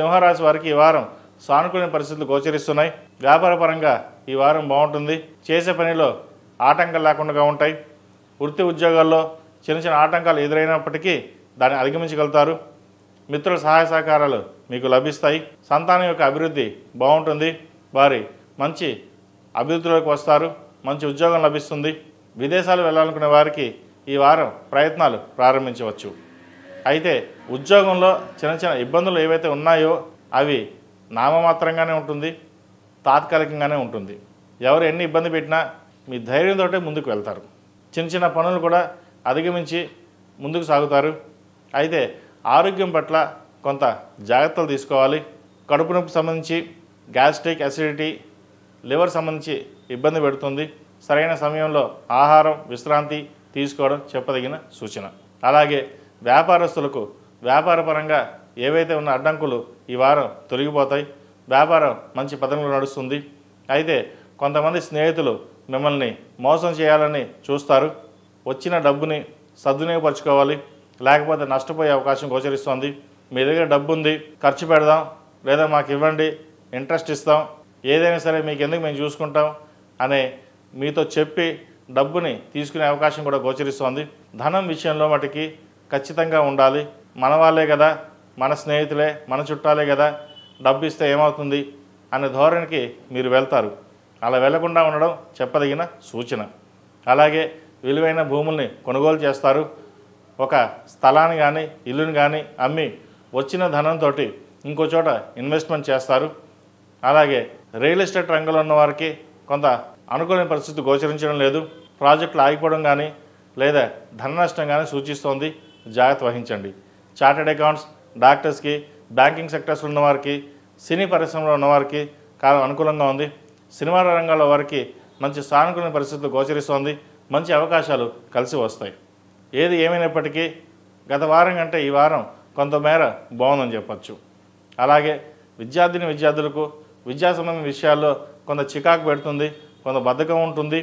సింహరాశి వారికి ఈ వారం సానుకూల పరిస్థితులు గోచరిస్తున్నాయి. వ్యాపారపరంగా ఈ వారం బాగుంటుంది. చేసే పనిలో ఆటంకాలు లేకుండా ఉంటాయి. వృత్తి ఉద్యోగాల్లో చిన్న చిన్న ఆటంకాలు ఎదురైనప్పటికీ దాన్ని అధిగమించగలుగుతారు. మిత్రుల సహాయ సహకారాలు మీకు లభిస్తాయి. సంతానం యొక్క అభివృద్ధి బాగుంటుంది. వారి మంచి అభివృద్ధిలోకి వస్తారు. మంచి ఉద్యోగం లభిస్తుంది. విదేశాలు వెళ్ళాలనుకునే వారికి ఈ వారం ప్రయత్నాలు ప్రారంభించవచ్చు. అయితే ఉద్యోగంలో చిన్న చిన్న ఇబ్బందులు ఏవైతే ఉన్నాయో అవి నామమాత్రంగానే ఉంటుంది, తాత్కాలికంగానే ఉంటుంది. ఎవరు ఎన్ని ఇబ్బంది పెట్టినా మీ ధైర్యంతో ముందుకు వెళ్తారు. చిన్న చిన్న పనులు కూడా అధిగమించి ముందుకు సాగుతారు. అయితే ఆరోగ్యం పట్ల కొంత జాగ్రత్తలు తీసుకోవాలి. కడుపు నొప్పి సంబంధించి గ్యాస్ట్రిక్, అసిడిటీ, లివర్ సంబంధించి ఇబ్బంది పెడుతుంది. సరైన సమయంలో ఆహారం, విశ్రాంతి తీసుకోవడం చెప్పదగిన సూచన. అలాగే వ్యాపారస్తులకు వ్యాపారపరంగా ఏవైతే ఉన్న అడ్డంకులు ఈ వారం తొలగిపోతాయి. వ్యాపారం మంచి పదంలో నడుస్తుంది. అయితే కొంతమంది స్నేహితులు మిమ్మల్ని మోసం చేయాలని చూస్తారు. వచ్చిన డబ్బుని సద్వినియోగపరచుకోవాలి, లేకపోతే నష్టపోయే అవకాశం గోచరిస్తుంది. మీ దగ్గర డబ్బు ఉంది, ఖర్చు పెడదాం, లేదా మాకు ఇవ్వండి, ఇంట్రెస్ట్ ఇస్తాం, ఏదైనా సరే మీకు ఎందుకు మేము చూసుకుంటాం అనే మీతో చెప్పి డబ్బుని తీసుకునే అవకాశం కూడా గోచరిస్తుంది. ధనం విషయంలో మటుకి ఖచ్చితంగా ఉండాలి. మన వాళ్ళే కదా, మన స్నేహితులే, మన చుట్టాలే కదా, డబ్బు ఇస్తే ఏమవుతుంది అనే ధోరణికి మీరు వెళ్తారు. అలా వెళ్లకుండా ఉండడం చెప్పదగిన సూచన. అలాగే విలువైన భూముల్ని కొనుగోలు చేస్తారు. ఒక స్థలాన్ని కానీ ఇల్లుని కానీ అమ్మి వచ్చిన ధనంతో ఇంకో చోట ఇన్వెస్ట్మెంట్ చేస్తారు. అలాగే రియల్ ఎస్టేట్ రంగంలో ఉన్న వారికి కొంత అనుకూలమైన పరిస్థితి గోచరించడం లేదు. ప్రాజెక్టులు ఆగిపోవడం కానీ లేదా ధన నష్టం కానీ సూచిస్తోంది. జాగ్రత్త వహించండి. చార్టెడ్ అకౌంట్స్, డాక్టర్స్కి, బ్యాంకింగ్ సెక్టర్స్లో ఉన్నవారికి, సినీ పరిశ్రమలో ఉన్నవారికి కాలం అనుకూలంగా ఉంది. సినిమా రంగాల్లో వారికి మంచి సానుకూల పరిస్థితులు గోచరిస్తోంది. మంచి అవకాశాలు కలిసి వస్తాయి. ఏది ఏమైనప్పటికీ గత వారం కంటే ఈ వారం కొంతమేర బాగుందని చెప్పచ్చు. అలాగే విద్యార్థులకు విద్యా సంబంధించిన విషయాల్లో కొంత చికాకు పెడుతుంది, కొంత బద్ధకం ఉంటుంది.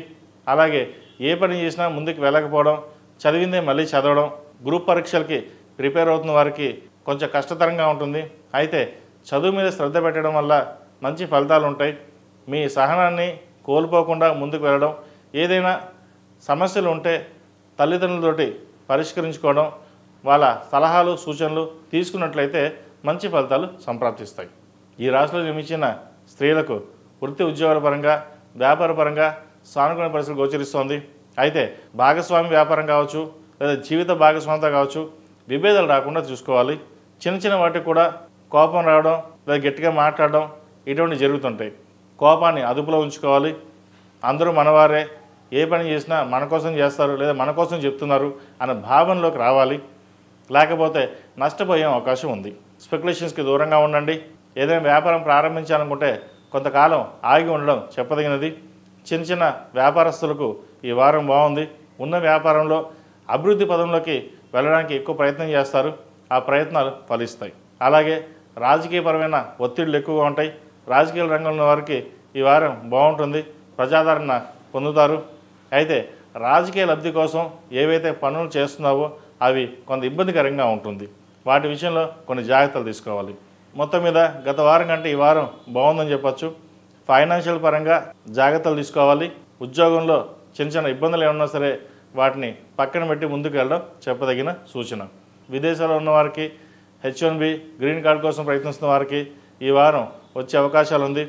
అలాగే ఏ పని చేసినా ముందుకు వెళ్ళకపోవడం, చదివిందే మళ్ళీ చదవడం, గ్రూప్ పరీక్షలకి ప్రిపేర్ అవుతున్న వారికి కొంచెం కష్టతరంగా ఉంటుంది. అయితే చదువు మీద శ్రద్ధ పెట్టడం వల్ల మంచి ఫలితాలు ఉంటాయి. మీ సహనాన్ని కోల్పోకుండా ముందుకు వెళ్ళడం, ఏదైనా సమస్యలు ఉంటే తల్లిదండ్రులతోటి పరిష్కరించుకోవడం, వాళ్ళ సలహాలు సూచనలు తీసుకున్నట్లయితే మంచి ఫలితాలు సంప్రాప్తిస్తాయి. ఈ రాశిలో జన్మించిన స్త్రీలకు వృత్తి ఉద్యోగాల పరంగా, వ్యాపార పరంగా సానుకూల పరిస్థితులు గోచరిస్తోంది. అయితే భాగస్వామి వ్యాపారం కావచ్చు, లేదా జీవిత భాగస్వామితో కావచ్చు, విభేదాలు రాకుండా చూసుకోవాలి. చిన్న చిన్న వాటికి కూడా కోపం రావడం లేదా గట్టిగా మాట్లాడడం ఇటువంటి జరుగుతుంటాయి. కోపాన్ని అదుపులో ఉంచుకోవాలి. అందరూ మనవారే, ఏ పని చేసినా మన కోసం చేస్తారు లేదా మన కోసం చెప్తున్నారు అనే భావనలోకి రావాలి. లేకపోతే నష్టపోయే అవకాశం ఉంది. స్పెక్యులేషన్స్కి దూరంగా ఉండండి. ఏదైనా వ్యాపారం ప్రారంభించాలనుకుంటే కొంతకాలం ఆగి ఉండడం చెప్పదగినది. చిన్న చిన్న వ్యాపారస్తులకు ఈ వారం బాగుంది. ఉన్న వ్యాపారంలో అభివృద్ధి పదంలోకి వెళ్ళడానికి ఎక్కువ ప్రయత్నం చేస్తారు. ఆ ప్రయత్నాలు ఫలిస్తాయి. అలాగే రాజకీయపరమైన ఒత్తిళ్లు ఎక్కువగా ఉంటాయి. రాజకీయ రంగంలో వారికి ఈ వారం బాగుంటుంది. ప్రజాదరణ పొందుతారు. అయితే రాజకీయ లబ్ధి కోసం ఏవైతే పనులు చేస్తున్నావో అవి కొంత ఇబ్బందికరంగా ఉంటుంది. వాటి విషయంలో కొన్ని జాగ్రత్తలు తీసుకోవాలి. మొత్తం మీద గత వారం కంటే ఈ వారం బాగుందని చెప్పచ్చు. ఫైనాన్షియల్ పరంగా జాగ్రత్తలు తీసుకోవాలి. ఉద్యోగంలో చిన్న చిన్న ఇబ్బందులు ఏమన్నా సరే వాటిని పక్కన పెట్టి ముందుకు వెళ్ళడం చెప్పదగిన సూచన. విదేశాల్లో ఉన్నవారికి, H1B గ్రీన్ కార్డ్ కోసం ప్రయత్నిస్తున్న వారికి ఈ వారం వచ్చే అవకాశాలు ఉంది.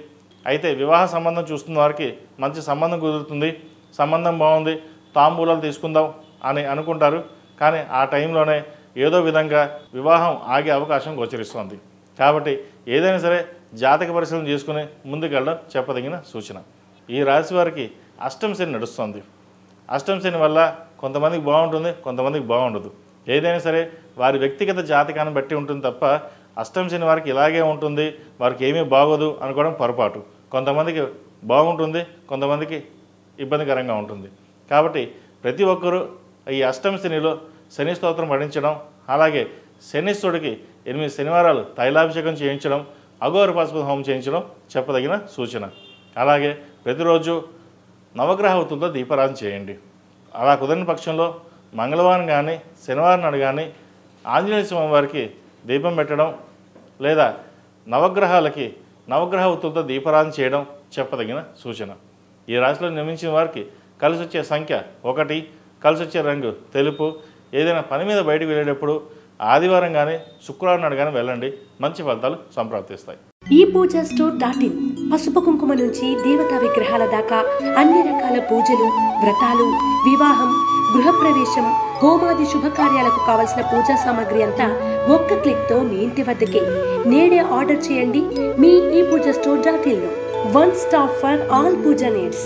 అయితే వివాహ సంబంధం చూస్తున్న వారికి మంచి సంబంధం కుదురుతుంది. సంబంధం బాగుంది, తాంబూలాలు తీసుకుందాం అని అనుకుంటారు. కానీ ఆ టైంలోనే ఏదో విధంగా వివాహం ఆగే అవకాశం గోచరిస్తుంది. కాబట్టి ఏదైనా సరే జాతక పరిశీలన చేసుకుని ముందుకెళ్ళడం చెప్పదగిన సూచన. ఈ రాశి వారికి అష్టమ శని నడుస్తుంది. అష్టమ శని వల్ల కొంతమందికి బాగుంటుంది, కొంతమందికి బాగుండదు. ఏదైనా సరే వారి వ్యక్తిగత జాతకాన్ని బట్టి ఉంటుంది తప్ప అష్టమ శని వారికి ఇలాగే ఉంటుంది, వారికి ఏమీ బాగోదు అనుకోవడం పొరపాటు. కొంతమందికి బాగుంటుంది, కొంతమందికి ఇబ్బందికరంగా ఉంటుంది. కాబట్టి ప్రతి ఒక్కరూ ఈ అష్టమ శనిలో శని స్తోత్రం పఠించడం, అలాగే శనీశ్వరుడికి 8 శనివారాలు తైలాభిషేకం చేయించడం, అఘోర పాశుపత హోమం చేయించడం చెప్పదగిన సూచన. అలాగే ప్రతిరోజు నవగ్రహ ఒత్తులతో దీపారాధన చేయండి. అలా కుదరని పక్షంలో మంగళవారం కానీ శనివారం నాడు కానీ ఆంజనేయ స్వామి వారికి దీపం పెట్టడం, లేదా నవగ్రహాలకి నవగ్రహ ఉత్తులతో దీపారాధన చేయడం చెప్పదగిన సూచన. ఈ రాశిలో నిర్మించిన వారికి కలిసి వచ్చే సంఖ్య 1, కలిసి వచ్చే రంగు తెలుపు. ఏదైనా పని మీద బయటకు వెళ్ళేటప్పుడు ఆదివారం కానీ శుక్రవారం నాడు కానీ వెళ్ళండి, మంచి ఫలితాలు సంప్రాప్తిస్తాయి. ePoojaStore.in పసుపు కుంకుమ నుంచి దేవతా విగ్రహాల దాకా అన్ని రకాల పూజలు, వ్రతాలు, వివాహం, గృహప్రవేశం, హోమాది శుభకార్యాలకు కావలసిన పూజా సామాగ్రి అంతా ఒక్క క్లిక్తో మీ ఇంటి వద్దకే. నేడే ఆర్డర్ చేయండి మీ ePoojaStore.in లో. One stop for all puja needs.